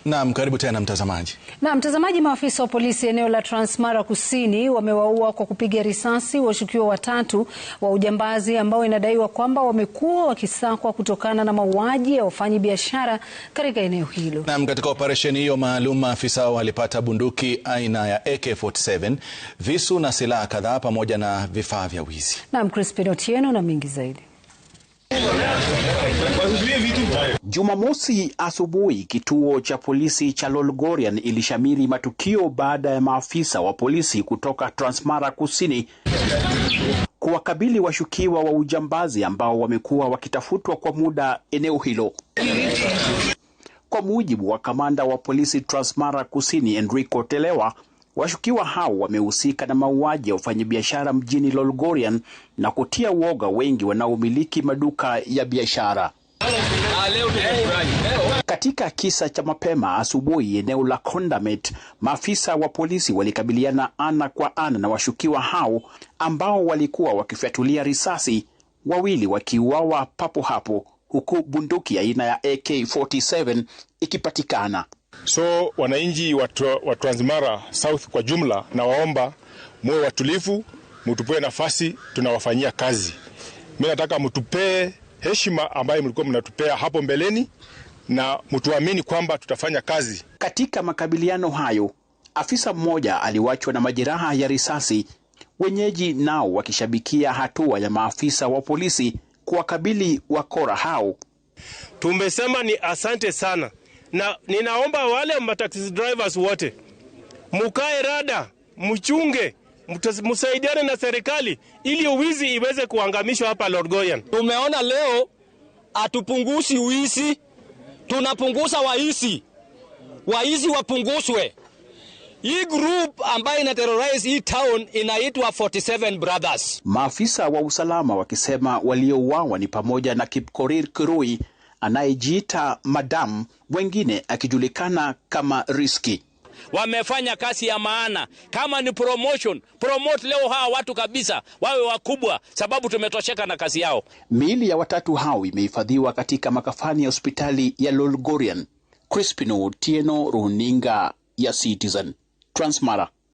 Naam, karibu tena mtazamaji. Naam, mtazamaji, maafisa wa polisi eneo la Transmara Kusini wamewaua kwa kupiga risasi washukiwa watatu wa ujambazi ambao inadaiwa kwamba wamekuwa wakisakwa kutokana na mauaji ya wafanyabiashara katika eneo hilo. Naam, katika operesheni hiyo maalum maafisa walipata bunduki aina ya AK-47, visu na silaha kadhaa pamoja na vifaa vya wizi. Naam, Crispin Otieno na mingi zaidi. Jumamosi asubuhi kituo cha polisi cha Lolgorian ilishamiri matukio baada ya maafisa wa polisi kutoka Transmara Kusini kuwakabili washukiwa wa ujambazi ambao wamekuwa wakitafutwa kwa muda eneo hilo. Kwa mujibu wa kamanda wa polisi Transmara Kusini Enrico Telewa, washukiwa hao wamehusika na mauaji ya wafanyabiashara mjini Lolgorian na kutia uoga wengi wanaomiliki maduka ya biashara. Katika kisa cha mapema asubuhi eneo la Kondamet, maafisa wa polisi walikabiliana ana kwa ana na washukiwa hao ambao walikuwa wakifyatulia risasi, wawili wakiuawa papo hapo, huku bunduki aina ya AK-47 ikipatikana. So wananchi wa Transmara South kwa jumla, na waomba muwe watulivu, mtupee nafasi, tunawafanyia kazi. Mimi nataka mtupee heshima ambayo mlikuwa mnatupea hapo mbeleni na mtuamini kwamba tutafanya kazi. Katika makabiliano hayo, afisa mmoja aliwachwa na majeraha ya risasi, wenyeji nao wakishabikia hatua ya maafisa wa polisi kuwakabili wakora hao. Tumesema ni asante sana, na ninaomba wale mataxi drivers wote mukae rada, mchunge, msaidiane na serikali ili uwizi iweze kuangamishwa hapa Lolgorian. Tumeona leo atupungusi uwizi, tunapunguza waizi. Waizi wapunguzwe. Hii group ambayo ina terrorize hii town inaitwa 47 Brothers. Maafisa wa usalama wakisema waliouawa ni pamoja na Kipkorir Kirui anayejiita Madam, wengine akijulikana kama Risky. Wamefanya kazi ya maana. Kama ni promote leo hawa watu kabisa wawe wakubwa, sababu tumetosheka na kazi yao. Miili ya watatu hao imehifadhiwa katika makafani ya hospitali ya Lolgorian. Crispin Otieno, runinga ya Citizen, Transmara.